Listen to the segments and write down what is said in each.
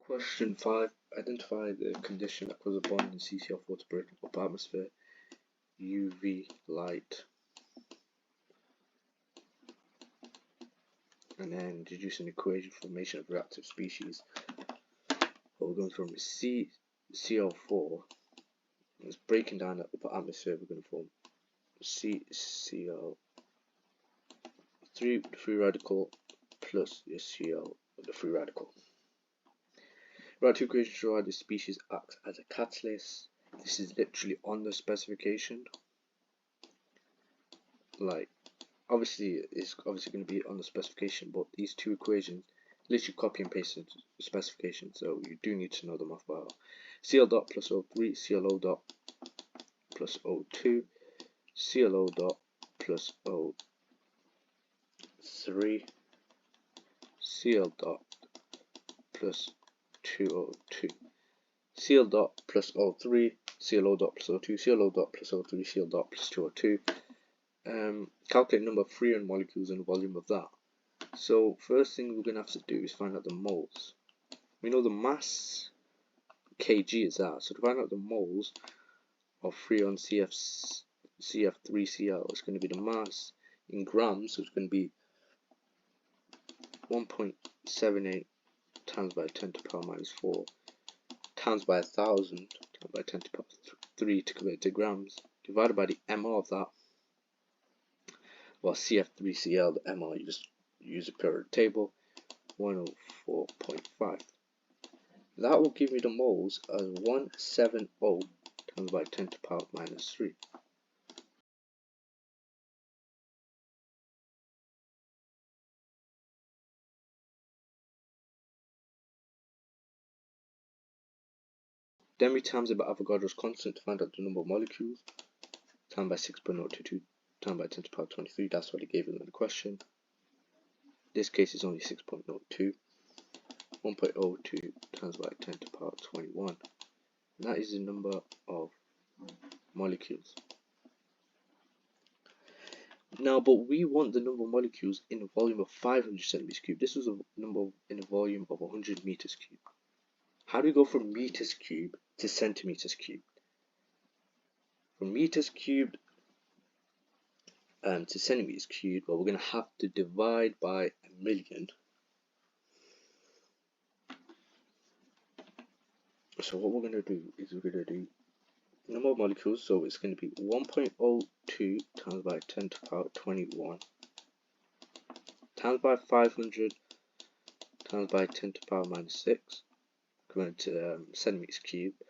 Question 5. Identify the condition that causes a bond in CCl4 to break up atmosphere. UV light. And then deduce an equation for formation of reactive species. We're going from CCl4. It's breaking down the upper atmosphere. We're going to form CCl3, the free radical, plus your Cl, the free radical. Reactive equation show how this species acts as a catalyst. This is literally on the specification. Like, obviously, it's obviously going to be on the specification, but these two equations literally copy and paste into the specification, so you do need to know them off by heart. Cl dot plus O3, ClO dot plus O2, ClO dot plus O3, Cl dot plus 2O2, Cl dot plus O3, ClO dot plus O2, ClO dot plus O3, Cl dot plus 2O2. Calculate number of free ion molecules and the volume of that. So first thing we're going to have to do is find out the moles. We know the mass kg is that, so to find out the moles of free ion CF3Cl, it's going to be the mass in grams, so it's going to be 1.78 times by 10 to the power minus 4 times by 1000 times by 10 to the power 3 to convert to grams, divided by the MR of that. Well, CF3Cl, the MR, you just use a periodic table, 104.5. That will give me the moles as 170 times by 10 to the power minus 3. Then we times it by Avogadro's constant to find out the number of molecules, times by 6.022 times by 10 to the power 23. That's what it gave us in the question. This case is only 6.02. 1.02 times by 10 to the power 21. And that is the number of molecules. Now, but we want the number of molecules in a volume of 500 centimeters cubed. This was a number in a volume of 100 meters cubed. How do we go from meters cubed to centimeters cubed? From meters cubed to centimeters cubed, well, we're going to have to divide by 1,000,000. So what we're going to do is we're going to do number of molecules, so it's going to be 1.02 times by 10 to the power 21 times by 500 times by 10 to the power minus 6, going to centimeters cubed.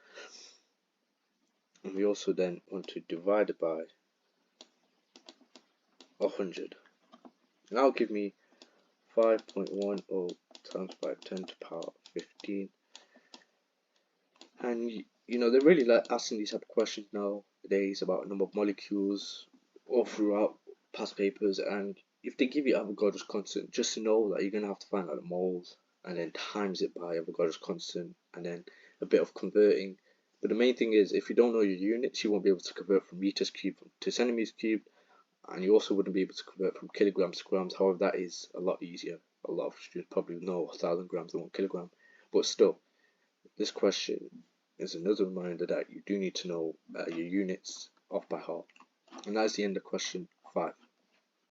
And we also then want to divide it by 100. And that'll give me 5.10 times by 10 to the power 15. And you know, they're really like asking these type of questions nowadays about number of molecules all throughout past papers, and if they give you Avogadro's constant, just to know that you're going to have to find out the moles and then times it by Avogadro's constant and then a bit of converting. But the main thing is, if you don't know your units, you won't be able to convert from meters cubed to centimeters cubed, and you also wouldn't be able to convert from kilograms to grams. However, that is a lot easier. A lot of students probably know 1,000 grams and 1 kilogram, but still, this question is another reminder that you do need to know your units off by heart. And that's the end of question 5.